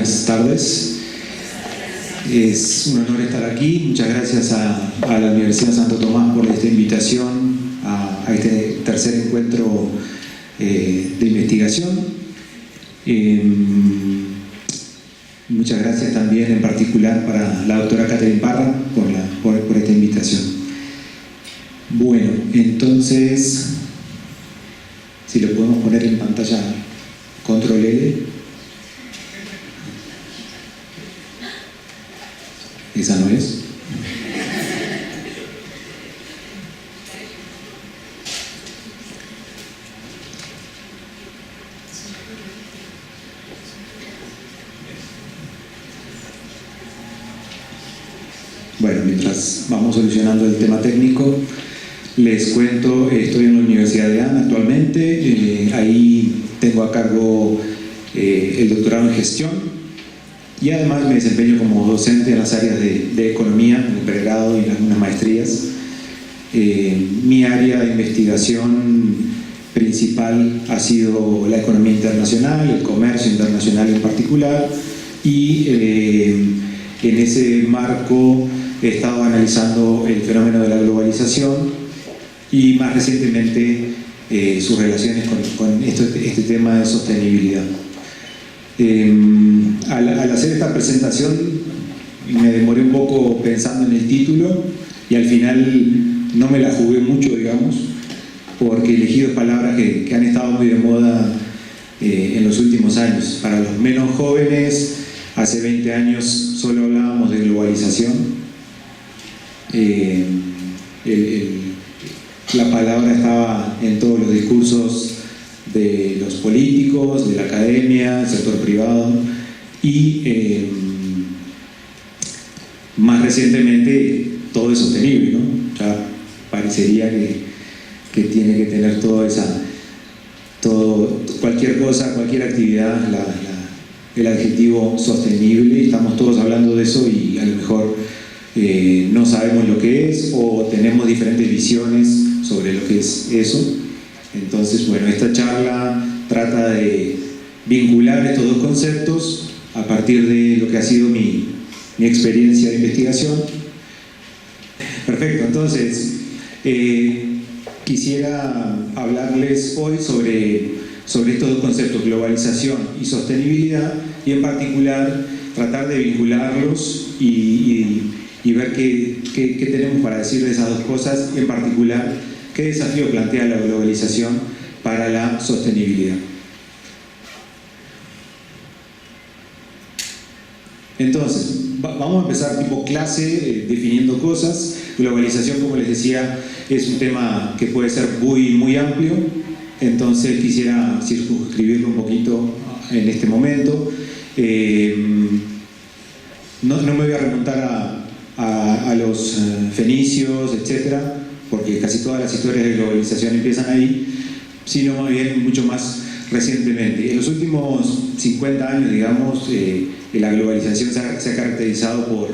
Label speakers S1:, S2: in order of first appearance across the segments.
S1: Buenas tardes. Es un honor estar aquí. Muchas gracias a la Universidad Santo Tomás por esta invitación a este tercer encuentro de investigación. Muchas gracias también en particular para la doctora Catherine Parra por esta invitación. Bueno, entonces, si lo podemos poner en pantalla, control L. Esa no es. Bueno, mientras vamos solucionando el tema técnico, les cuento, estoy en la Universidad de ANA actualmente, ahí tengo a cargo el doctorado en gestión y además me desempeño como docente en las áreas de economía, en el pregrado y en algunas maestrías. Mi área de investigación principal ha sido la economía internacional, el comercio internacional en particular, y en ese marco he estado analizando el fenómeno de la globalización y más recientemente sus relaciones con este tema de sostenibilidad. Al hacer esta presentación me demoré un poco pensando en el título y al final no me la jugué mucho, digamos, porque elegí dos palabras que han estado muy de moda en los últimos años. Para los menos jóvenes, hace 20 años solo hablábamos de globalización. La palabra estaba en todos los discursos de los políticos, de la academia, del sector privado y más recientemente todo es sostenible, ¿no? Ya parecería que tiene que tener cualquier cosa, cualquier actividad, el adjetivo sostenible. Estamos todos hablando de eso y a lo mejor no sabemos lo que es o tenemos diferentes visiones sobre lo que es eso. Entonces, bueno, esta charla trata de vincular estos dos conceptos a partir de lo que ha sido mi experiencia de investigación. Perfecto, entonces quisiera hablarles hoy sobre estos dos conceptos, globalización y sostenibilidad, y en particular tratar de vincularlos y ver qué tenemos para decir de esas dos cosas, y en particular qué desafío plantea la globalización para la sostenibilidad. Entonces, vamos a empezar tipo clase, definiendo cosas. Globalización, como les decía, es un tema que puede ser muy amplio, entonces quisiera circunscribirlo un poquito en este momento. No me voy a remontar a los fenicios, etcétera, porque casi todas las historias de globalización empiezan ahí, sino más bien mucho más recientemente. En los últimos 50 años, digamos, la globalización se ha caracterizado por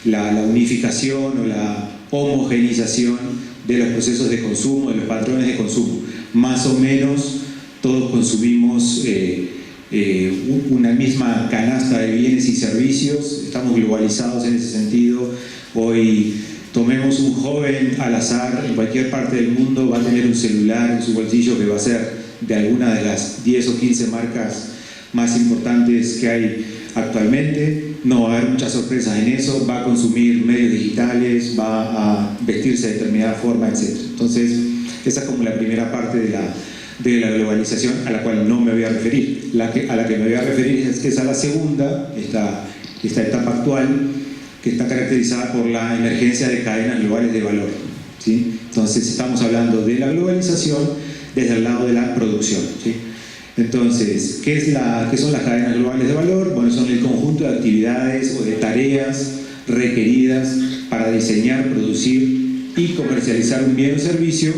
S1: la unificación o la homogeneización de los procesos de consumo, de los patrones de consumo. Más o menos todos consumimos una misma canasta de bienes y servicios, estamos globalizados en ese sentido. Hoy tomemos un joven al azar en cualquier parte del mundo, va a tener un celular en su bolsillo que va a ser de alguna de las 10 o 15 marcas más importantes que hay actualmente. No va a haber muchas sorpresas en eso, va a consumir medios digitales, va a vestirse de determinada forma, etc. Entonces, esa es como la primera parte de la globalización a la cual no me voy a referir. A la que me voy a referir es a la segunda, esta etapa actual, que está caracterizada por la emergencia de cadenas globales de valor, ¿sí? Entonces estamos hablando de la globalización desde el lado de la producción, ¿sí? Entonces, ¿qué son las cadenas globales de valor? Bueno, son el conjunto de actividades o de tareas requeridas para diseñar, producir y comercializar un bien o servicio,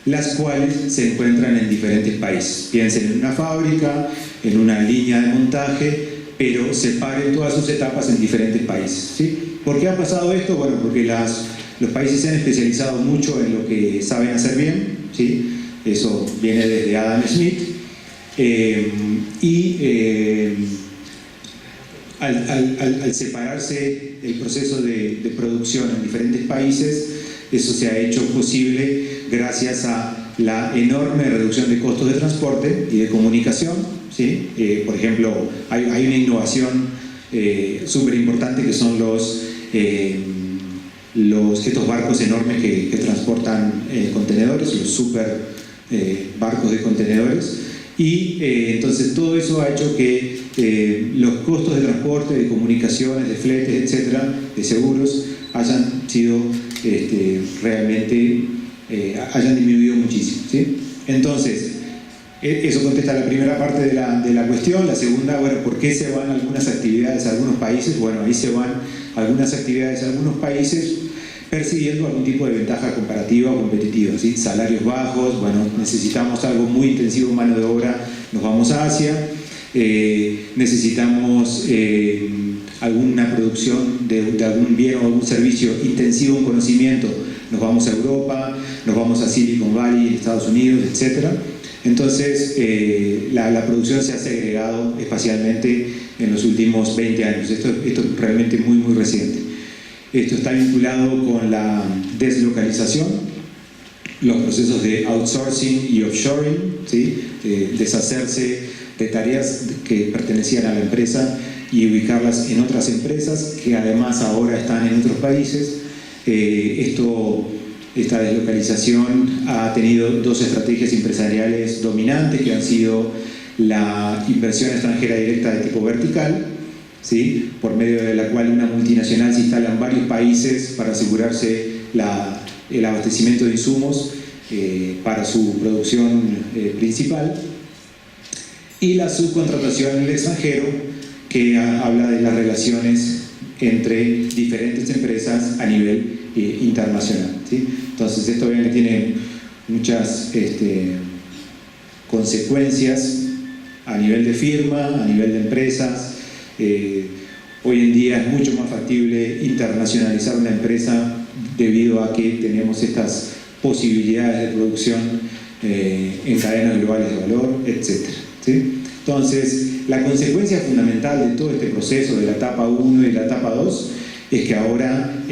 S1: las cuales se encuentran en diferentes países. Piensen en una fábrica, en una línea de montaje, pero separen todas sus etapas en diferentes países, ¿sí? ¿Por qué ha pasado esto? Bueno, porque los países se han especializado mucho en lo que saben hacer bien, ¿sí? Eso viene desde Adam Smith, y al separarse el proceso de producción en diferentes países, eso se ha hecho posible gracias a la enorme reducción de costos de transporte y de comunicación, ¿sí? Por ejemplo, hay una innovación súper importante que son estos barcos enormes que transportan contenedores, los super barcos de contenedores, y entonces todo eso ha hecho que los costos de transporte, de comunicaciones, de fletes, etcétera, de seguros, hayan sido realmente hayan disminuido muchísimo, ¿sí? Entonces, eso contesta la primera parte de la cuestión. La segunda, bueno, ¿por qué se van algunas actividades a algunos países? Bueno, ahí se van algunas actividades a algunos países persiguiendo algún tipo de ventaja comparativa o competitiva, ¿sí? Salarios bajos, bueno, necesitamos algo muy intensivo en mano de obra, nos vamos a Asia. Necesitamos alguna producción de algún bien o algún servicio intensivo en conocimiento, nos vamos a Europa, nos vamos a Silicon Valley, Estados Unidos, etc. Entonces la producción se ha segregado espacialmente en los últimos 20 años. Esto es realmente muy, muy reciente. Esto está vinculado con la deslocalización, los procesos de outsourcing y offshoring, ¿sí? Deshacerse de tareas que pertenecían a la empresa y ubicarlas en otras empresas que además ahora están en otros países. Esta deslocalización ha tenido dos estrategias empresariales dominantes, que han sido la inversión extranjera directa de tipo vertical, ¿sí? Por medio de la cual una multinacional se instala en varios países para asegurarse el abastecimiento de insumos para su producción principal, y la subcontratación en el extranjero, que habla de las relaciones entre diferentes empresas a nivel internacional, ¿sí? Entonces esto obviamente tiene muchas consecuencias a nivel de firma, a nivel de empresas. Hoy en día es mucho más factible internacionalizar una empresa debido a que tenemos estas posibilidades de producción en cadenas globales de valor, etc. ¿Sí? Entonces, la consecuencia fundamental de todo este proceso de la etapa 1 y la etapa 2 es que ahora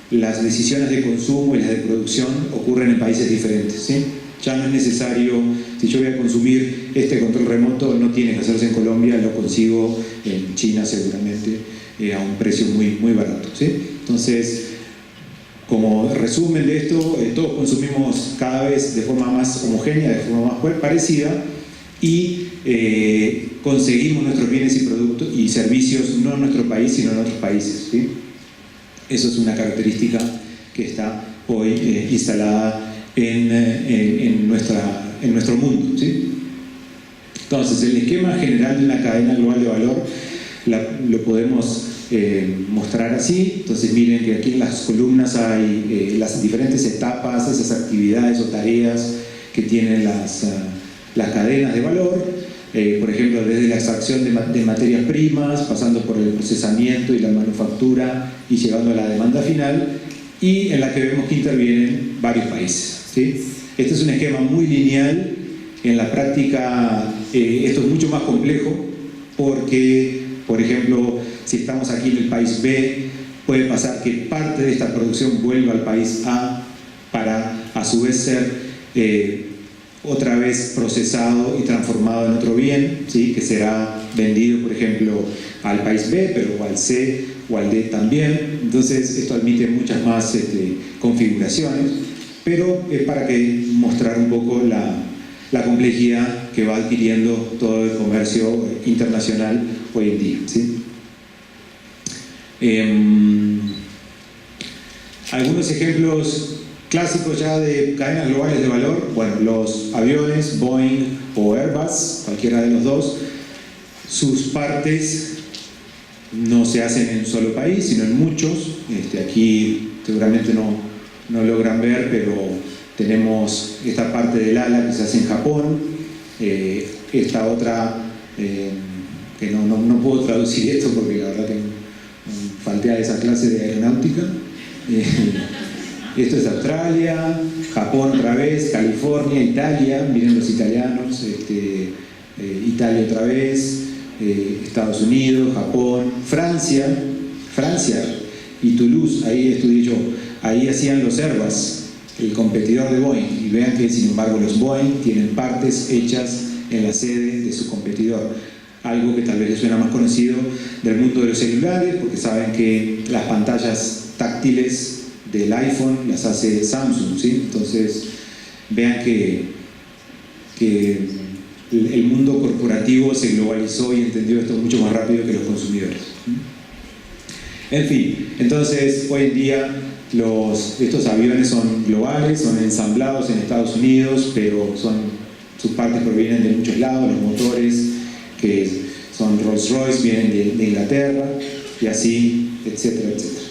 S1: las decisiones de consumo y las de producción ocurren en países diferentes, ¿sí? Ya no es necesario, si yo voy a consumir este control remoto, no tiene que hacerse en Colombia, lo consigo en China seguramente a un precio muy, muy barato, ¿sí? Entonces, como resumen de esto, todos consumimos cada vez de forma más homogénea, de forma más parecida, y conseguimos nuestros bienes y productos y servicios no en nuestro país, sino en otros países, ¿sí? Eso es una característica que está hoy instalada en nuestro mundo, ¿sí? Entonces, el esquema general de una cadena global de valor lo podemos mostrar así. Entonces, miren que aquí en las columnas hay las diferentes etapas, esas actividades o tareas que tienen las cadenas de valor. Por ejemplo, desde la extracción de materias primas, pasando por el procesamiento y la manufactura y llegando a la demanda final, y en la que vemos que intervienen varios países, ¿sí? Este es un esquema muy lineal. En la práctica esto es mucho más complejo porque, por ejemplo, si estamos aquí en el país B, puede pasar que parte de esta producción vuelva al país A para a su vez ser otra vez procesado y transformado en otro bien, ¿sí? Que será vendido, por ejemplo, al país B, pero o al C o al D también. Entonces esto admite muchas más configuraciones, pero es para mostrar un poco la complejidad que va adquiriendo todo el comercio internacional hoy en día, ¿sí? Algunos ejemplos clásicos ya de cadenas globales de valor, bueno, los aviones, Boeing o Airbus, cualquiera de los dos, sus partes no se hacen en un solo país, sino en muchos. Aquí seguramente no logran ver, pero tenemos esta parte del ala que se hace en Japón, esta otra, que no puedo traducir esto porque la verdad que falté a esa clase de aeronáutica. Esto es Australia, Japón otra vez, California, Italia, miren los italianos, Italia otra vez, Estados Unidos, Japón, Francia y Toulouse, ahí estudié yo, ahí hacían los Airbus, el competidor de Boeing, y vean que sin embargo los Boeing tienen partes hechas en la sede de su competidor, algo que tal vez les suena más conocido del mundo de los celulares, porque saben que las pantallas táctiles del iPhone las hace Samsung, ¿sí? Entonces vean que el mundo corporativo se globalizó y entendió esto mucho más rápido que los consumidores. En fin, entonces hoy en día estos aviones son globales, son ensamblados en Estados Unidos, pero sus partes provienen de muchos lados, los motores que son Rolls-Royce vienen de Inglaterra y así, etcétera, etcétera.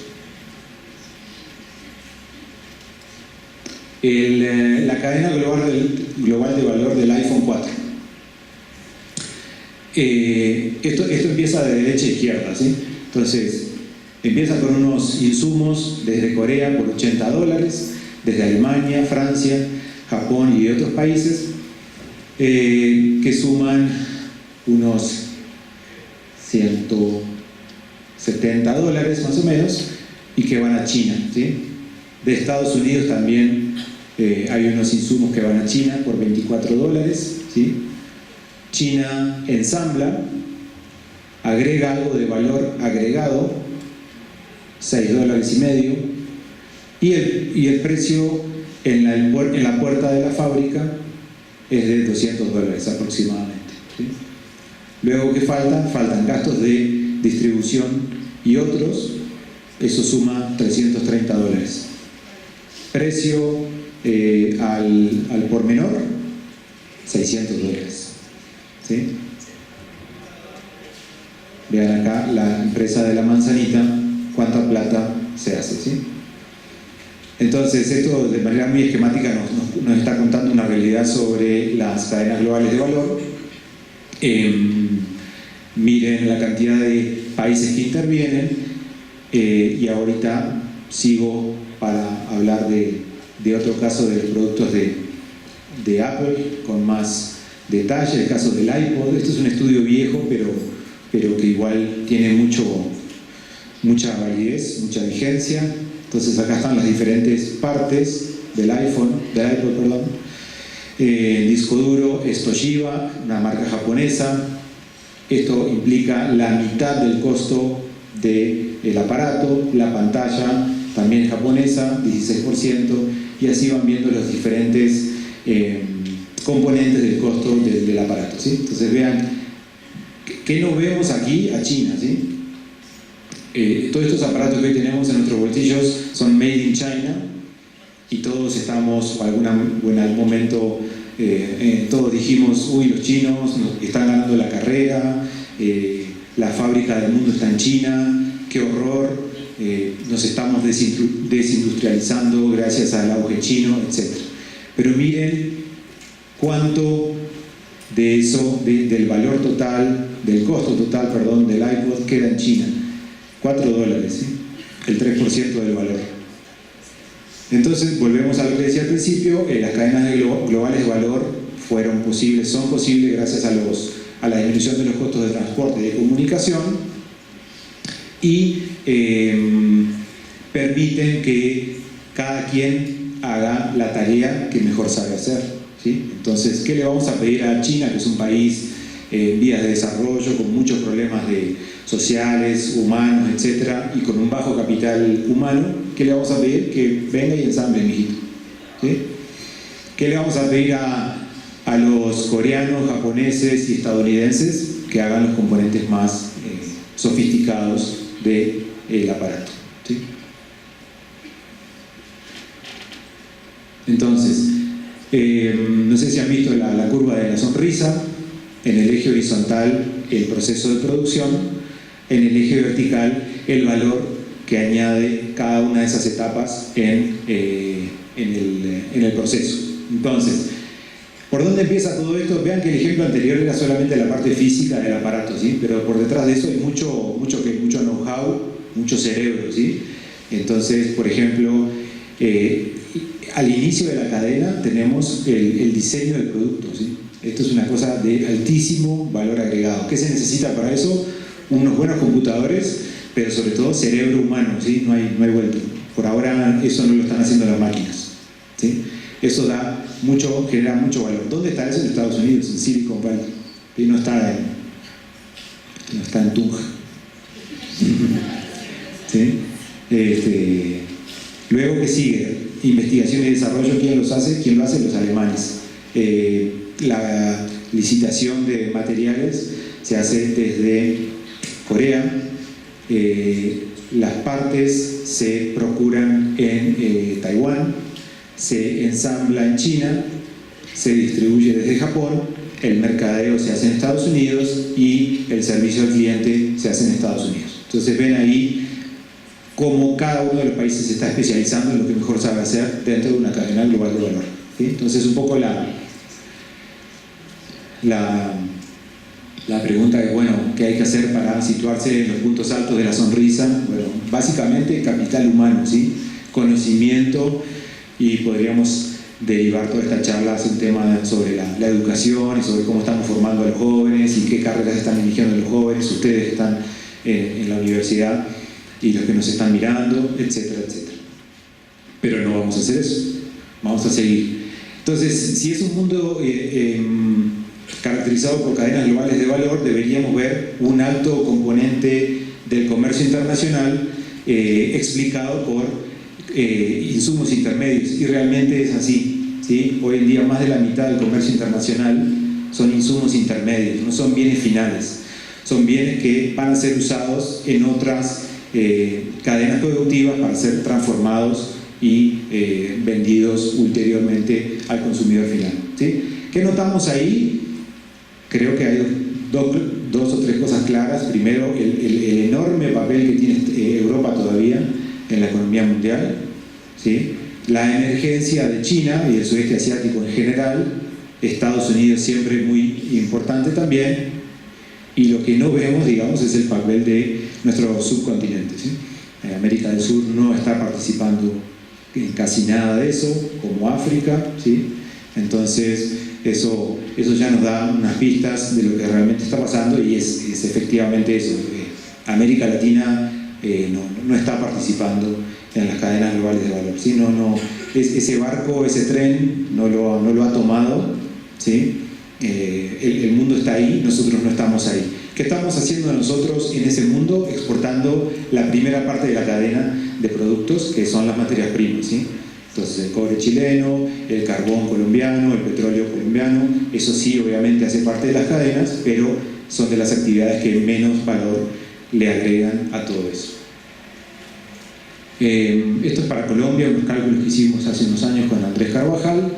S1: La cadena global de valor del iPhone 4. Esto empieza de derecha a izquierda, ¿sí? Entonces, empieza con unos insumos desde Corea por $80, desde Alemania, Francia, Japón y otros países, que suman unos $170 más o menos, y que van a China, ¿sí? De Estados Unidos también hay unos insumos que van a China por $24, ¿sí? China ensambla, agrega algo de valor agregado, $6.50, y el precio en la puerta de la fábrica es de $200 aproximadamente, ¿sí? Luego, ¿qué faltan? Faltan gastos de distribución y otros, eso suma $330. Precio al por menor, $600, ¿sí? Vean acá la empresa de la manzanita, cuánta plata se hace, ¿sí? Entonces, esto de manera muy esquemática nos está contando una realidad sobre las cadenas globales de valor. Miren la cantidad de países que intervienen, y ahorita sigo para hablar de otro caso de los productos de Apple con más detalle, el caso del iPod. Esto es un estudio viejo, pero que igual tiene mucha validez, mucha vigencia. Entonces acá están las diferentes partes del iPod, perdón. Disco duro es Toshiba, una marca japonesa. Esto implica la mitad del costo del aparato. La pantalla también es japonesa, 16%, y así van viendo los diferentes componentes del costo del aparato, ¿sí? Entonces vean, ¿qué no vemos aquí? A China, ¿sí? Todos estos aparatos que hoy tenemos en nuestros bolsillos son made in China, y todos estamos, en algún momento, todos dijimos, uy, los chinos nos están ganando la carrera, la fábrica del mundo está en China, qué horror, nos estamos desindustrializando gracias al auge chino, etc. Pero miren cuánto de eso, del valor total, del costo total, perdón, del iPod queda en China. $4, ¿sí? El 3% del valor. Entonces, volvemos a lo que decía al principio, las cadenas globales de valor son posibles gracias a la disminución de los costos de transporte y de comunicación, y permiten que cada quien haga la tarea que mejor sabe hacer, ¿sí? Entonces, ¿qué le vamos a pedir a China, que es un país en vías de desarrollo, con muchos problemas sociales, humanos, etcétera, y con un bajo capital humano? ¿Qué le vamos a pedir? Que venga y ensamble, mijito, ¿sí? ¿Qué le vamos a pedir a los coreanos, japoneses y estadounidenses? Que hagan los componentes más sofisticados del aparato, ¿sí? Entonces, no sé si han visto la curva de la sonrisa. En el eje horizontal, el proceso de producción; en el eje vertical, el valor que añade cada una de esas etapas en el proceso. Entonces, ¿por dónde empieza todo esto? Vean que el ejemplo anterior era solamente la parte física del aparato, ¿sí? Pero por detrás de eso hay mucho know-how, mucho cerebro, ¿sí? Entonces, por ejemplo, al inicio de la cadena tenemos el diseño del producto, ¿sí? Esto es una cosa de altísimo valor agregado. ¿Qué se necesita para eso? Unos buenos computadores, pero sobre todo cerebro humano, ¿sí? No hay vuelta. Por ahora eso no lo están haciendo las máquinas, ¿sí? Eso genera mucho valor. ¿Dónde está eso? En Estados Unidos, en Silicon Valley. Y no está en Tunja. ¿Sí? Luego, ¿qué sigue? Investigación y desarrollo. ¿Quién los hace? ¿Quién lo hace? Los alemanes. La licitación de materiales se hace desde Corea. Las partes se procuran en Taiwán, se ensambla en China, se distribuye desde Japón, el mercadeo se hace en Estados Unidos y el servicio al cliente se hace en Estados Unidos. Entonces ven ahí cómo cada uno de los países se está especializando en lo que mejor sabe hacer dentro de una cadena global de valor, ¿sí? Entonces un poco la pregunta es, bueno, ¿qué hay que hacer para situarse en los puntos altos de la sonrisa? Bueno, básicamente capital humano, ¿sí? Conocimiento, y podríamos derivar toda esta charla hacia un tema sobre la educación y sobre cómo estamos formando a los jóvenes y qué carreras están eligiendo los jóvenes, ustedes que están en la universidad y los que nos están mirando, etcétera, etcétera. Pero no vamos a hacer eso, vamos a seguir. Entonces, si es un mundo caracterizado por cadenas globales de valor, deberíamos ver un alto componente del comercio internacional explicado por insumos intermedios, y realmente es así, ¿sí? Hoy en día más de la mitad del comercio internacional son insumos intermedios, no son bienes finales, son bienes que van a ser usados en otras cadenas productivas para ser transformados y vendidos ulteriormente al consumidor final, ¿sí? ¿Qué notamos ahí? Creo que hay dos o tres cosas claras. Primero, el enorme papel que tiene Europa todavía en la economía mundial, ¿sí? La emergencia de China y del sudeste asiático en general, Estados Unidos siempre muy importante también, y lo que no vemos, digamos, es el papel de nuestro subcontinente, ¿sí? América del Sur no está participando en casi nada de eso, como África, ¿sí? Entonces eso ya nos da unas pistas de lo que realmente está pasando, y es efectivamente eso. América Latina no está participando en las cadenas globales de valor, ¿sí? Ese barco, ese tren no lo ha tomado, ¿sí? El mundo está ahí, nosotros no estamos ahí. ¿Qué estamos haciendo nosotros en ese mundo? Exportando la primera parte de la cadena de productos, que son las materias primas, ¿sí? Entonces el cobre chileno, el carbón colombiano, el petróleo colombiano, eso sí obviamente hace parte de las cadenas, pero son de las actividades que menos valor le agregan a todo eso. Esto es para Colombia, unos cálculos que hicimos hace unos años con Andrés Carvajal,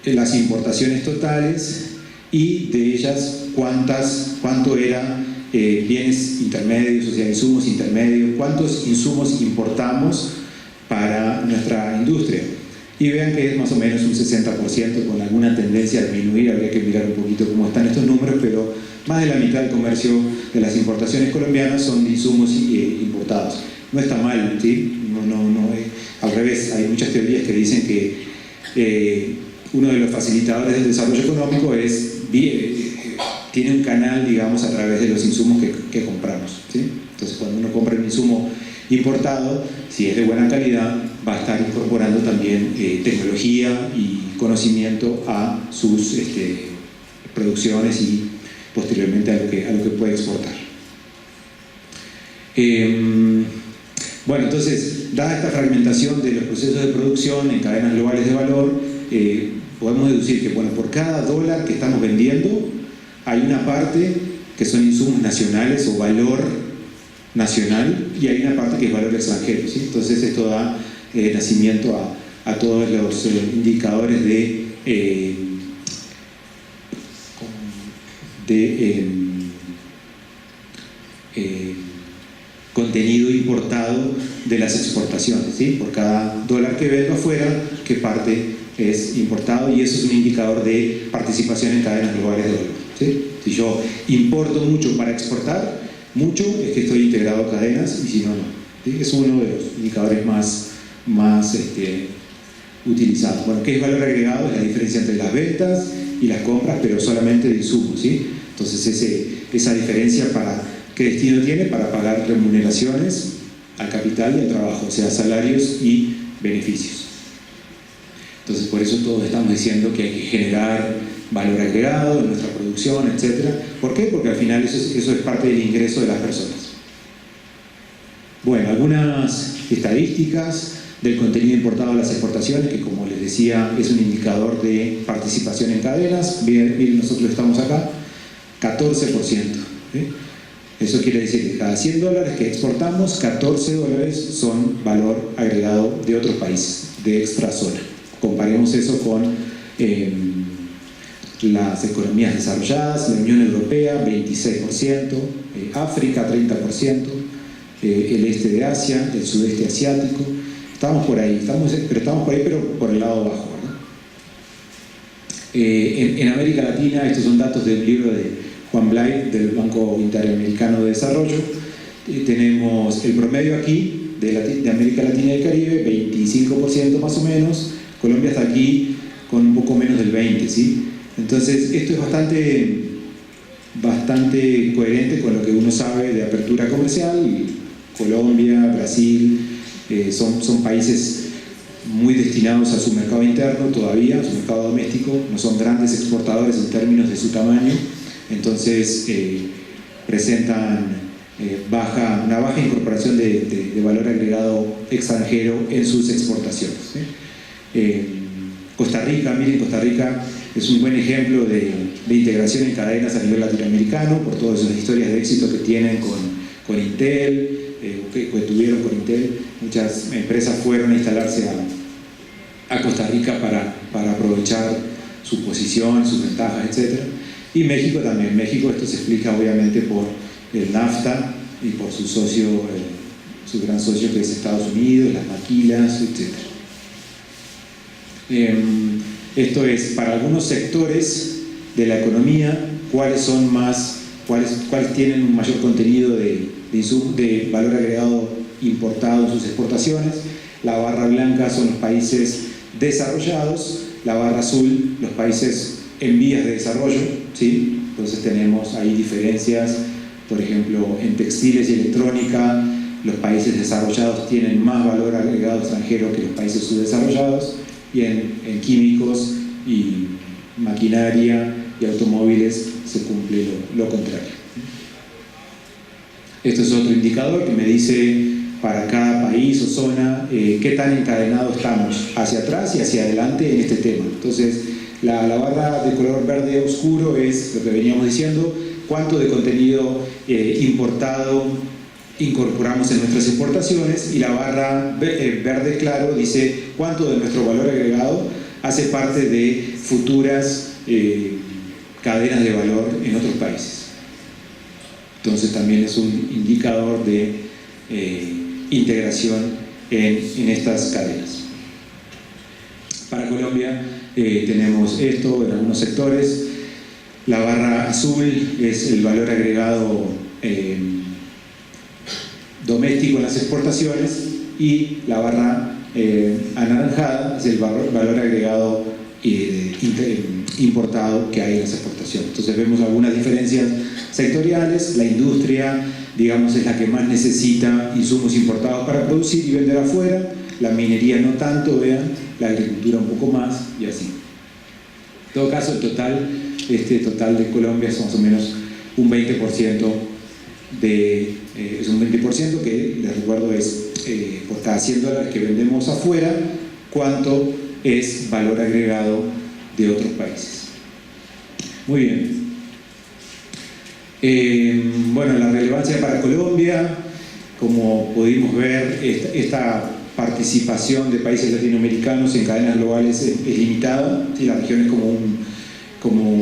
S1: las importaciones totales, y de ellas cuánto era bienes intermedios, o sea, insumos intermedios, cuántos insumos importamos para nuestra industria. Y vean que es más o menos un 60%, con alguna tendencia a disminuir. Habría que mirar un poquito cómo están estos números, pero más de la mitad del comercio de las importaciones colombianas son de insumos importados. No está mal, ¿sí? Al revés, hay muchas teorías que dicen que uno de los facilitadores del desarrollo económico tiene un canal, digamos, a través de los insumos que compramos, ¿sí? Entonces, cuando uno compra un insumo importado, si es de buena calidad, va a estar incorporando también tecnología y conocimiento a sus producciones y posteriormente a lo que puede exportar. Bueno, entonces, dada esta fragmentación de los procesos de producción en cadenas globales de valor, podemos deducir que, bueno, por cada dólar que estamos vendiendo, hay una parte que son insumos nacionales o valor nacional, y hay una parte que es valor extranjero, ¿sí? Entonces esto da nacimiento a todos los indicadores de contenido importado de las exportaciones, ¿sí? Por cada dólar que vendo afuera, qué parte es importado, y eso es un indicador de participación en cadenas globales de valor, ¿sí? Si yo importo mucho para exportar mucho, es que estoy integrado a cadenas, y si no, no, ¿sí? Es uno de los indicadores más utilizados. Bueno, ¿qué es valor agregado? Es la diferencia entre las ventas y las compras, pero solamente de insumos, ¿sí? Entonces esa diferencia, para ¿qué destino tiene? Para pagar remuneraciones al capital y al trabajo, o sea, salarios y beneficios. Entonces por eso todos estamos diciendo que hay que generar valor agregado en nuestra producción, etc. ¿Por qué? Porque al final eso es parte del ingreso de las personas. Bueno, algunas estadísticas del contenido importado a las exportaciones, que como les decía es un indicador de participación en cadenas. Miren, nosotros estamos acá, 14%. ¿Sí? Eso quiere decir que cada $100 que exportamos, 14 dólares son valor agregado de otros países, de extrazona. Comparemos eso con las economías desarrolladas, la Unión Europea 26%, África 30%, el este de Asia, el sudeste asiático. Estamos por ahí, pero por el lado bajo, ¿verdad? En América Latina, estos son datos del libro de Juan Blay, del Banco Interamericano de Desarrollo. Tenemos el promedio aquí de América Latina y el Caribe, 25% más o menos. Colombia está aquí con un poco menos del 20%, ¿sí? Entonces esto es bastante coherente con lo que uno sabe de apertura comercial. Colombia, Brasil, son países muy destinados a su mercado interno todavía, a su mercado doméstico. No son grandes exportadores en términos de su tamaño, entonces presentan una baja incorporación de valor agregado extranjero en sus exportaciones, ¿sí? Costa Rica, miren, Costa Rica es un buen ejemplo de integración en cadenas a nivel latinoamericano, por todas esas historias de éxito que tienen con Intel, que tuvieron con Intel. Muchas empresas fueron a instalarse a Costa Rica para aprovechar su posición, sus ventajas, etc. Y México también. México, esto se explica obviamente por el NAFTA y por su socio, su gran socio que es Estados Unidos, las maquilas, etc. Esto es para algunos sectores de la economía, cuáles tienen un mayor contenido de valor agregado importado en sus exportaciones. La barra blanca son los países desarrollados, la barra azul los países en vías de desarrollo, ¿sí? Entonces tenemos ahí diferencias, por ejemplo, en textiles y electrónica, los países desarrollados tienen más valor agregado extranjero que los países subdesarrollados, y en químicos y maquinaria y automóviles se cumple lo contrario. Esto es otro indicador que me dice para cada país o zona qué tan encadenados estamos hacia atrás y hacia adelante en este tema. Entonces la barra de color verde oscuro es lo que veníamos diciendo, cuánto de contenido importado incorporamos en nuestras exportaciones, y la barra verde claro dice cuánto de nuestro valor agregado hace parte de futuras cadenas de valor en otros países. Entonces también es un indicador de integración en estas cadenas. Para Colombia tenemos esto en algunos sectores. La barra azul es el valor agregado doméstico en las exportaciones, y la barra anaranjada es el valor agregado importado que hay en las exportaciones. Entonces vemos algunas diferencias sectoriales. La industria, digamos, es la que más necesita insumos importados para producir y vender afuera. La minería no tanto, vean, la agricultura un poco más, y así. En todo caso, el total de Colombia es más o menos un 20%. Es un 20% que, les recuerdo, es por cada $100 que vendemos afuera, cuánto es valor agregado de otros países. Muy bien. Bueno, la relevancia para Colombia, como pudimos ver, esta participación de países latinoamericanos en cadenas globales es limitada, ¿sí? La región es como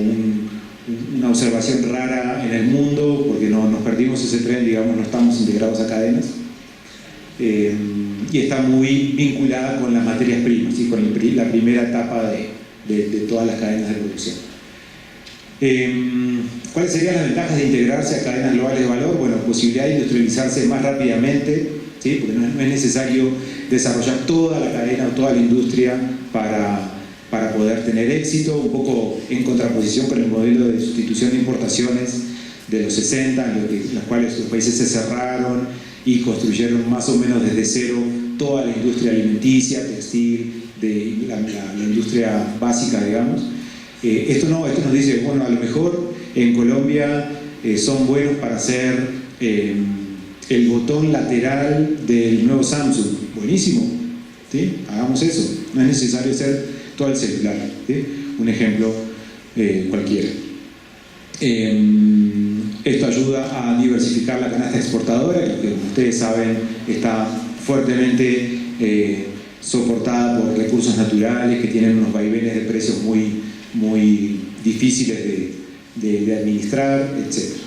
S1: una observación rara en el mundo, porque nos perdimos ese tren, digamos, no estamos integrados a cadenas, y está muy vinculada con las materias primas, ¿sí? Con la primera etapa de todas las cadenas de producción. ¿Cuáles serían las ventajas de integrarse a cadenas globales de valor? Bueno, posibilidad de industrializarse más rápidamente, ¿sí? Porque no es necesario desarrollar toda la cadena o toda la industria para poder tener éxito, un poco en contraposición con el modelo de sustitución de importaciones de los 60, en los cuales los países se cerraron y construyeron más o menos desde cero toda la industria alimenticia, textil, la industria básica, digamos. Esto nos dice, bueno, a lo mejor en Colombia son buenos para hacer el botón lateral del nuevo Samsung. Buenísimo, ¿sí? Hagamos eso. No es necesario hacer todo el celular, ¿sí? Un ejemplo cualquiera. Esto ayuda a diversificar la canasta exportadora, que como ustedes saben está fuertemente soportada por recursos naturales que tienen unos vaivenes de precios muy difíciles de administrar, etc.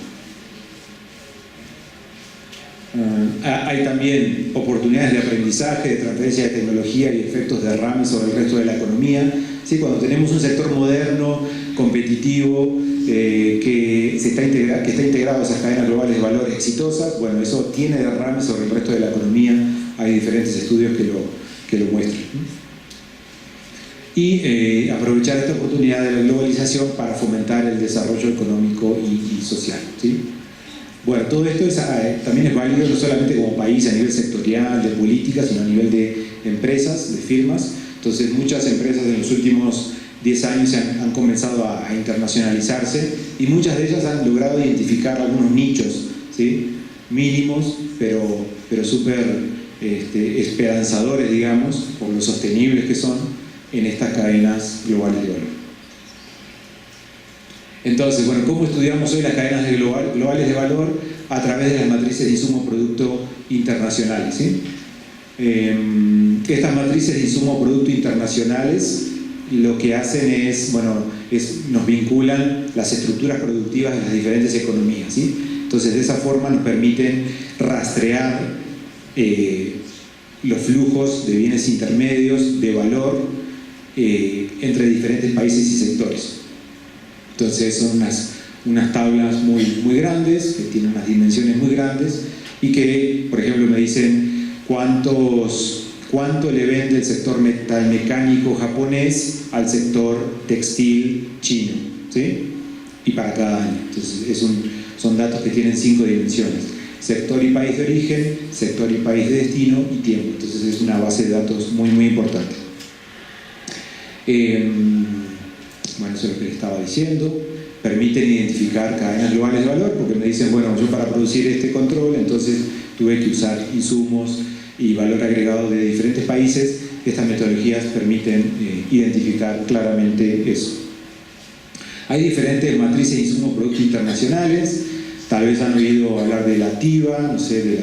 S1: Hay también oportunidades de aprendizaje, de transferencia de tecnología y efectos de derrame sobre el resto de la economía. ¿Sí? Cuando tenemos un sector moderno, competitivo, que está integrado a esas cadenas globales de valor exitosas, bueno, eso tiene derrame sobre el resto de la economía. Hay diferentes estudios que lo muestran. Y aprovechar esta oportunidad de la globalización para fomentar el desarrollo económico y social, ¿sí? Bueno, todo esto también es válido no solamente como país a nivel sectorial, de política, sino a nivel de empresas, de firmas. Entonces muchas empresas en los últimos 10 años han comenzado a internacionalizarse y muchas de ellas han logrado identificar algunos nichos, ¿sí? Mínimos, pero súper esperanzadores, digamos, por lo sostenibles que son en estas cadenas globales de valor. Entonces, bueno, ¿cómo estudiamos hoy las cadenas globales de valor? A través de las matrices de insumo-producto internacionales, ¿sí? Estas matrices de insumo-producto internacionales lo que hacen es, nos vinculan las estructuras productivas de las diferentes economías, ¿sí? Entonces, de esa forma nos permiten rastrear los flujos de bienes intermedios de valor entre diferentes países y sectores. Entonces son unas tablas muy grandes, que tienen unas dimensiones muy grandes y que, por ejemplo, me dicen cuánto le vende el sector metalmecánico japonés al sector textil chino, ¿sí? Y para cada año. Entonces son datos que tienen 5 dimensiones: sector y país de origen, sector y país de destino y tiempo. Entonces es una base de datos muy importante. Bueno, eso es lo que les estaba diciendo. Permiten identificar cadenas globales de valor, porque me dicen, bueno, yo para producir este control, entonces tuve que usar insumos y valor agregado de diferentes países. Estas metodologías permiten identificar claramente eso. Hay diferentes matrices de insumos productos internacionales. Tal vez han oído hablar de la TIVA, no sé, de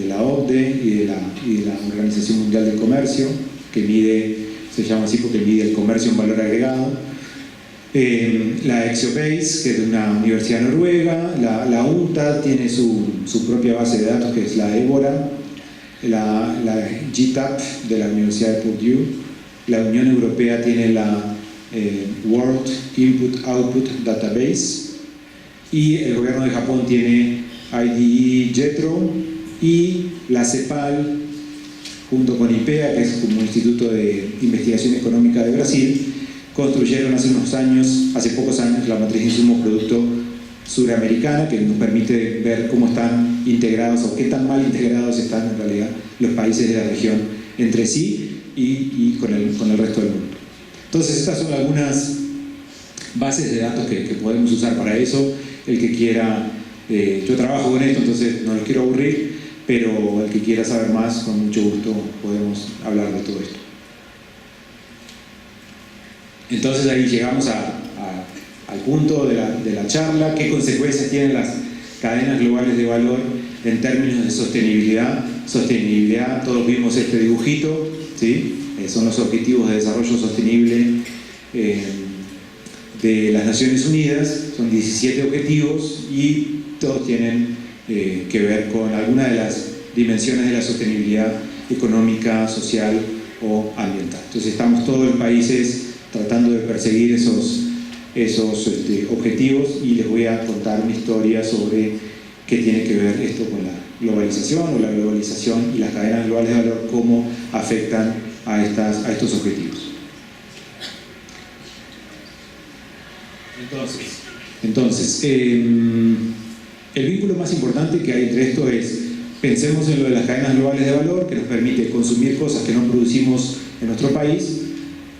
S1: la OCDE y de la Organización Mundial del Comercio, que se llama así porque mide el comercio en valor agregado. La EXIOBASE, que es de una universidad noruega. La UNCTAD tiene su propia base de datos, que es la EBORA. La GTAP de la Universidad de Purdue. La Unión Europea tiene la World Input Output Database. Y el gobierno de Japón tiene IDE JETRO. Y la CEPAL, junto con IPEA, que es como un instituto de investigación económica de Brasil, construyeron hace pocos años la matriz de insumo-producto suramericana, que nos permite ver cómo están integrados o qué tan mal integrados están en realidad los países de la región entre sí y con el resto del mundo. Entonces estas son algunas bases de datos que podemos usar para eso. El que quiera, yo trabajo con esto, entonces no los quiero aburrir, pero el que quiera saber más, con mucho gusto podemos hablar de todo esto. Entonces ahí llegamos al punto de la charla. ¿Qué consecuencias tienen las cadenas globales de valor en términos de sostenibilidad? Sostenibilidad, todos vimos este dibujito, ¿sí? Son los Objetivos de Desarrollo Sostenible de las Naciones Unidas. Son 17 objetivos y todos tienen que ver con alguna de las dimensiones de la sostenibilidad económica, social o ambiental. Entonces estamos todos los países tratando de perseguir esos objetivos, y les voy a contar una historia sobre qué tiene que ver esto con la globalización y las cadenas globales de valor, cómo afectan a estos objetivos. Entonces, el vínculo más importante que hay entre esto es, pensemos en lo de las cadenas globales de valor, que nos permite consumir cosas que no producimos en nuestro país,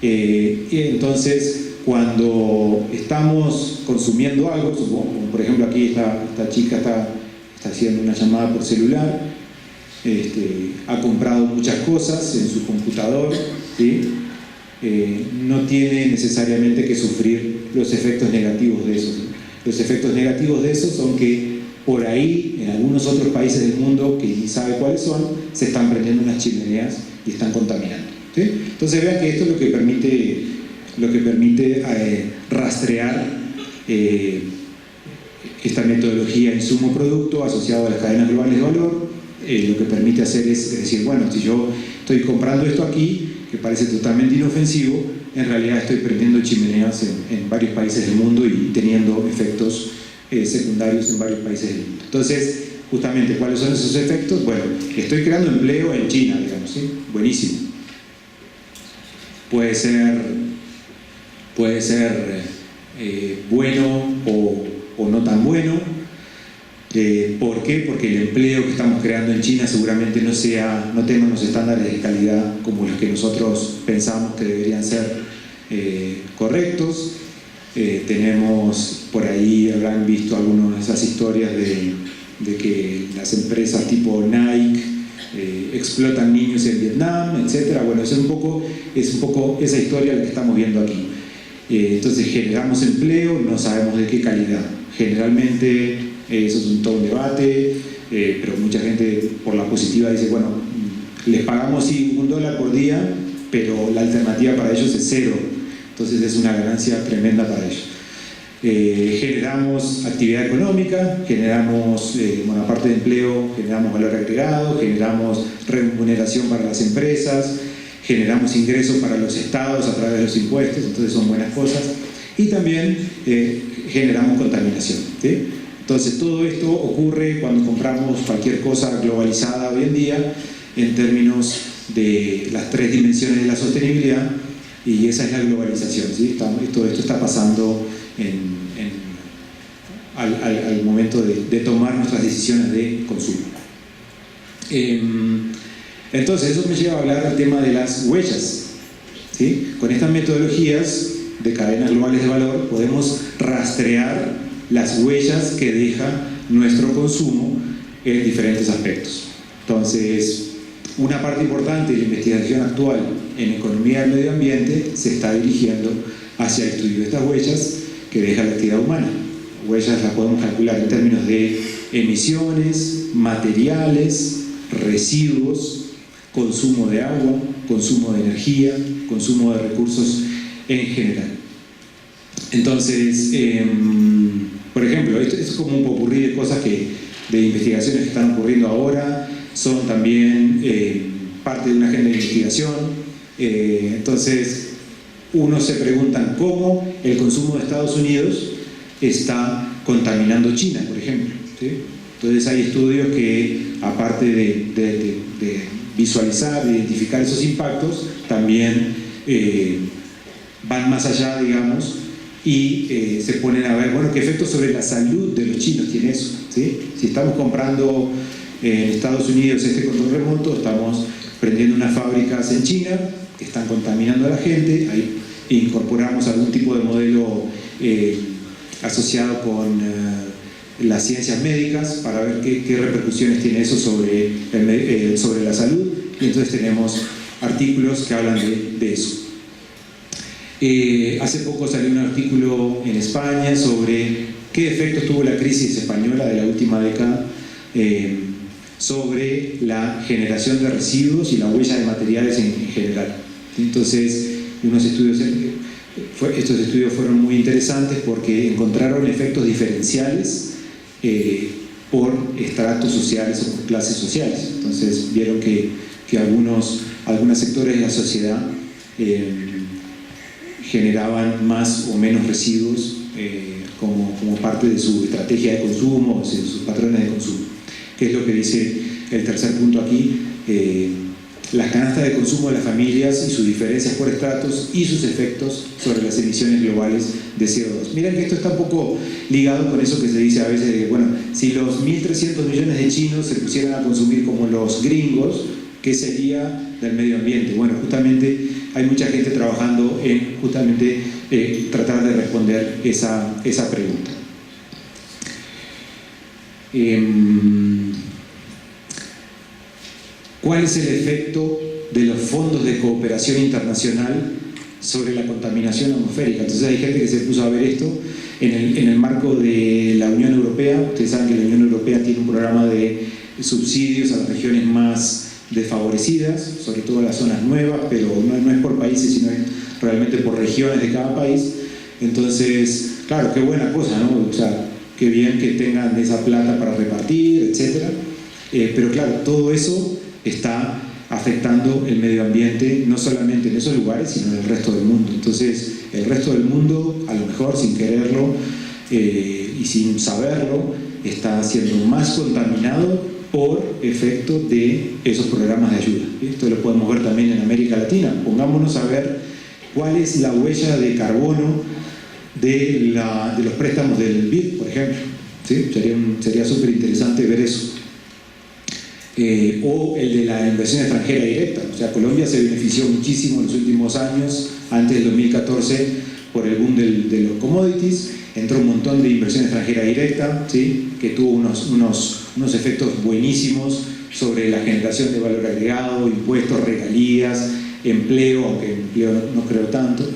S1: y entonces cuando estamos consumiendo algo, como por ejemplo aquí esta chica está haciendo una llamada por celular, ha comprado muchas cosas en su computador, ¿sí? No tiene necesariamente que sufrir los efectos negativos de eso. Los efectos negativos de eso son que por ahí, en algunos otros países del mundo, que ni sabe cuáles son, se están prendiendo unas chimeneas y están contaminando, ¿sí? Entonces vean que esto es lo que permite rastrear esta metodología insumo-producto asociado a las cadenas globales de valor. Lo que permite hacer es decir, bueno, si yo estoy comprando esto aquí, que parece totalmente inofensivo, en realidad estoy prendiendo chimeneas en varios países del mundo y teniendo efectos secundarios en varios países del mundo. Entonces, justamente, ¿cuáles son esos efectos? Bueno, estoy creando empleo en China, digamos, ¿sí? Buenísimo. Puede ser bueno o no tan bueno. ¿Por qué? Porque el empleo que estamos creando en China seguramente no tenga unos estándares de calidad como los que nosotros pensamos que deberían ser correctos. Tenemos por ahí, habrán visto algunas de esas historias de que las empresas tipo Nike explotan niños en Vietnam, etc. Bueno, es un poco esa historia la que estamos viendo aquí. Entonces generamos empleo, no sabemos de qué calidad. Generalmente eso es todo un debate, pero mucha gente por la positiva dice, bueno, les pagamos sí $1 por día, pero la alternativa para ellos es 0. Entonces es una ganancia tremenda para ellos. Generamos actividad económica, generamos, aparte de empleo, generamos valor agregado, generamos remuneración para las empresas, generamos ingresos para los estados a través de los impuestos, entonces son buenas cosas. Y también generamos contaminación, ¿sí? Entonces todo esto ocurre cuando compramos cualquier cosa globalizada hoy en día en términos de las 3 dimensiones de la sostenibilidad, y esa es la globalización, ¿sí? Todo esto está pasando al momento de tomar nuestras decisiones de consumo. Entonces eso me lleva a hablar del tema de las huellas, ¿sí? Con estas metodologías de cadenas globales de valor podemos rastrear las huellas que deja nuestro consumo en diferentes aspectos. Entonces, una parte importante de la investigación actual en economía del medio ambiente se está dirigiendo hacia el estudio de estas huellas que deja la actividad humana. Huellas las podemos calcular en términos de emisiones, materiales, residuos, consumo de agua, consumo de energía, consumo de recursos en general. Entonces, por ejemplo, esto es como un popurrí de cosas de investigaciones que están ocurriendo ahora, son también parte de una agenda de investigación. Entonces, unos se preguntan cómo el consumo de Estados Unidos está contaminando China, por ejemplo, ¿sí? Entonces hay estudios que, aparte de visualizar, de identificar esos impactos, también van más allá, digamos, y se ponen a ver, bueno, qué efectos sobre la salud de los chinos tiene eso, ¿sí? Si estamos comprando en Estados Unidos este control remoto, estamos prendiendo unas fábricas en China que están contaminando a la gente, ahí incorporamos algún tipo de modelo asociado con las ciencias médicas para ver qué repercusiones tiene eso sobre la salud, y entonces tenemos artículos que hablan de eso. Hace poco salió un artículo en España sobre qué efectos tuvo la crisis española de la última década sobre la generación de residuos y la huella de materiales en general. Entonces, estos estudios fueron muy interesantes porque encontraron efectos diferenciales por estratos sociales o por clases sociales. Entonces, vieron que algunos sectores de la sociedad generaban más o menos residuos como parte de su estrategia de consumo, o de sus patrones de consumo. ¿Qué es lo que dice el tercer punto aquí? las canastas de consumo de las familias y sus diferencias por estratos y sus efectos sobre las emisiones globales de CO2. Miren que esto está un poco ligado con eso que se dice a veces de que, bueno, si los 1.300 millones de chinos se pusieran a consumir como los gringos, ¿qué sería del medio ambiente? Bueno, justamente hay mucha gente trabajando en justamente tratar de responder esa pregunta. ¿Cuál es el efecto de los fondos de cooperación internacional sobre la contaminación atmosférica? Entonces hay gente que se puso a ver esto en el marco de la Unión Europea. Ustedes saben que la Unión Europea tiene un programa de subsidios a las regiones más desfavorecidas, sobre todo las zonas nuevas, pero no es por países, sino es realmente por regiones de cada país. Entonces, claro, qué buena cosa, ¿no? O sea, qué bien que tengan esa plata para repartir, etc. Pero claro, todo eso está afectando el medio ambiente, no solamente en esos lugares, sino en el resto del mundo. Entonces, el resto del mundo, a lo mejor sin quererlo y sin saberlo, está siendo más contaminado por efecto de esos programas de ayuda. Esto lo podemos ver también en América Latina. Pongámonos a ver cuál es la huella de carbono de los préstamos del BID, por ejemplo. ¿Sí? Sería súper interesante ver eso. O el de la inversión extranjera directa. O sea, Colombia se benefició muchísimo en los últimos años, antes del 2014, por el boom de los commodities. Entró un montón de inversión extranjera directa, ¿sí? Que tuvo unos efectos buenísimos sobre la generación de valor agregado, impuestos, regalías, empleo, aunque empleo no creo tanto.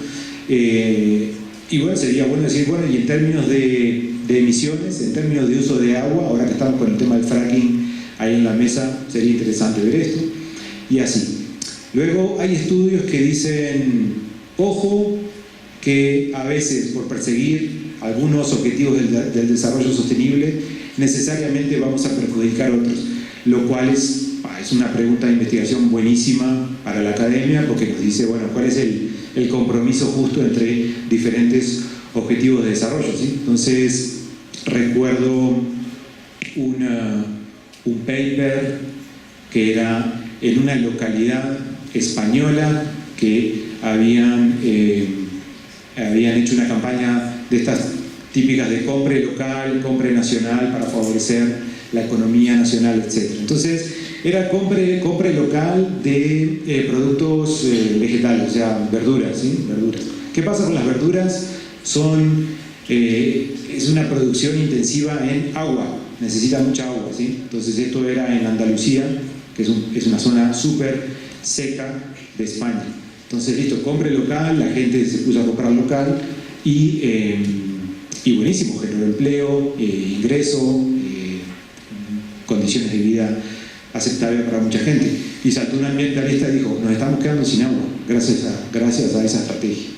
S1: Y bueno, sería bueno decir, bueno, y en términos de emisiones, en términos de uso de agua, ahora que estamos con el tema del fracking ahí en la mesa, sería interesante ver esto, y así. Luego hay estudios que dicen, ojo, que a veces por perseguir algunos objetivos del desarrollo sostenible, necesariamente vamos a perjudicar otros, lo cual es una pregunta de investigación buenísima para la academia, porque nos dice, bueno, ¿cuál es el compromiso justo entre diferentes objetivos de desarrollo? ¿Sí? Entonces, recuerdo un paper que era en una localidad española que habían hecho una campaña de estas típicas de compra local, compra nacional para favorecer la economía nacional, etc. Entonces, era compra local de productos vegetales, o sea, verduras, ¿sí? Verduras. ¿Qué pasa con las verduras? Es una producción intensiva en agua, necesita mucha agua, ¿sí? Entonces esto era en Andalucía, que es una zona súper seca de España. Entonces, listo, compre local, la gente se puso a comprar local y buenísimo, generó empleo, ingreso, condiciones de vida aceptables para mucha gente. Y saltó un ambientalista y dijo, nos estamos quedando sin agua gracias a esa estrategia.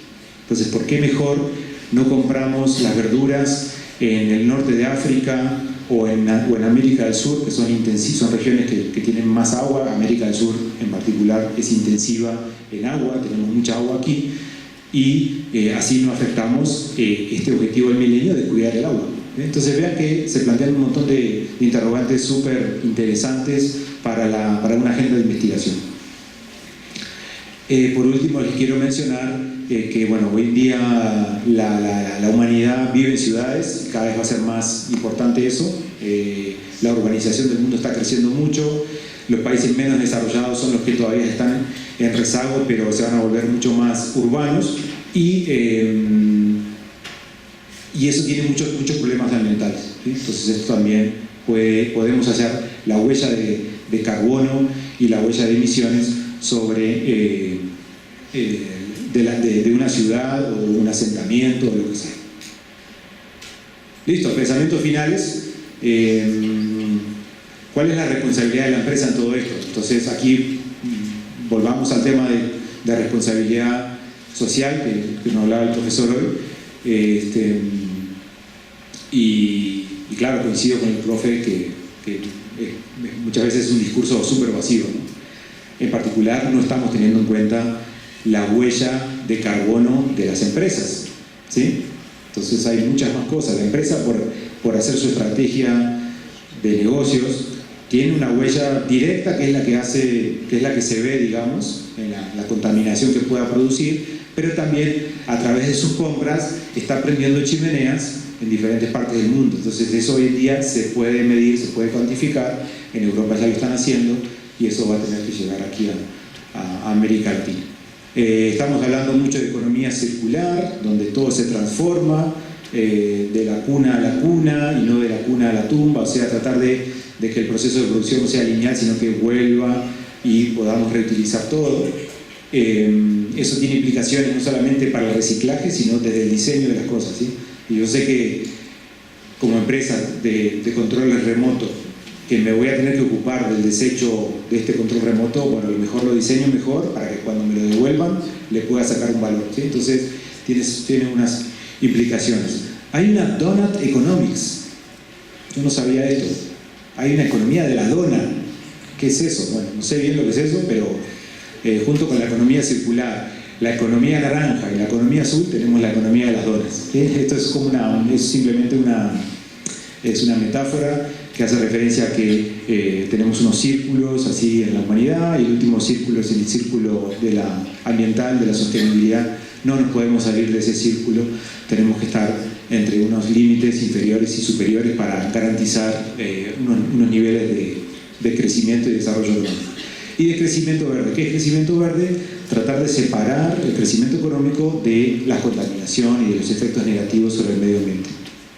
S1: Entonces, ¿por qué mejor no compramos las verduras en el norte de África o en América del Sur, que son regiones que tienen más agua? América del Sur en particular es intensiva en agua, tenemos mucha agua aquí, y así no afectamos este objetivo del milenio de cuidar el agua. Entonces vean que se plantean un montón de interrogantes súper interesantes para una agenda de investigación. Por último, les quiero mencionar que bueno, hoy en día la humanidad vive en ciudades, cada vez va a ser más importante eso. La urbanización del mundo está creciendo mucho, los países menos desarrollados son los que todavía están en rezago, pero se van a volver mucho más urbanos, y eso tiene muchos problemas ambientales, ¿sí? Entonces esto también podemos hacer la huella de carbono y la huella de emisiones sobre de una ciudad o un asentamiento o lo que sea. Listo, pensamientos finales. ¿Cuál es la responsabilidad de la empresa en todo esto? Entonces aquí volvamos al tema de responsabilidad social que nos hablaba el profesor hoy. Y claro, coincido con el profe que muchas veces es un discurso súper vacío, ¿no? En particular, no estamos teniendo en cuenta la huella de carbono de las empresas, ¿sí? Entonces hay muchas más cosas. La empresa, por hacer su estrategia de negocios, tiene una huella directa que es la que se ve, digamos, en la contaminación que pueda producir, pero también a través de sus compras está prendiendo chimeneas en diferentes partes del mundo. Entonces eso hoy en día se puede medir, se puede cuantificar, en Europa ya lo están haciendo y eso va a tener que llegar aquí a América Latina. Estamos hablando mucho de economía circular, donde todo se transforma, de la cuna a la cuna y no de la cuna a la tumba, o sea, tratar de que el proceso de producción no sea lineal, sino que vuelva y podamos reutilizar todo. Eso tiene implicaciones no solamente para el reciclaje, sino desde el diseño de las cosas, ¿sí? Y yo sé que como empresa de controles remotos, que me voy a tener que ocupar del desecho de este control remoto, bueno, a lo mejor lo diseño mejor para que cuando me lo devuelvan le pueda sacar un valor, ¿sí? Entonces tiene unas implicaciones. Hay una donut economics. Yo no sabía esto. Hay una economía de la dona. ¿Qué es eso? Bueno, no sé bien lo que es eso, pero junto con la economía circular, la economía naranja y la economía azul, tenemos la economía de las donas, ¿sí? Esto es como es simplemente una metáfora que hace referencia a que tenemos unos círculos así en la humanidad, y el último círculo es el círculo de la ambiental, de la sostenibilidad. No nos podemos salir de ese círculo, tenemos que estar entre unos límites inferiores y superiores para garantizar unos niveles de crecimiento y desarrollo humano. Y de crecimiento verde. ¿Qué es crecimiento verde? Tratar de separar el crecimiento económico de la contaminación y de los efectos negativos sobre el medio ambiente.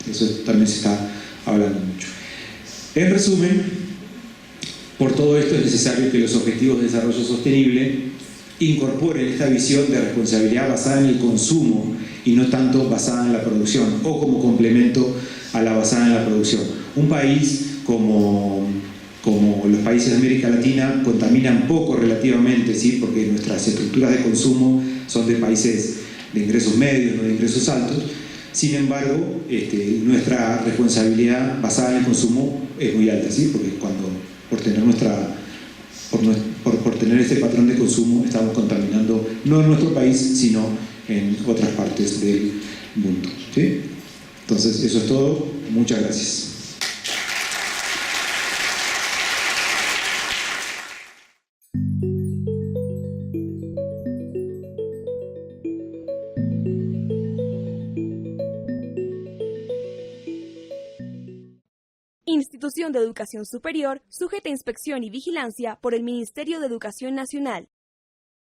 S1: Eso también se está hablando mucho. En resumen, por todo esto es necesario que los objetivos de desarrollo sostenible incorporen esta visión de responsabilidad basada en el consumo y no tanto basada en la producción o como complemento a la basada en la producción. Un país como los países de América Latina contaminan poco relativamente, ¿sí? Porque nuestras estructuras de consumo son de países de ingresos medios, no de ingresos altos. Sin embargo, nuestra responsabilidad basada en el consumo es muy alta, ¿sí? Porque por tener este patrón de consumo estamos contaminando no en nuestro país, sino en otras partes del mundo, ¿sí? Entonces, eso es todo. Muchas gracias.
S2: Institución de Educación Superior, sujeta a inspección y vigilancia por el Ministerio de Educación Nacional.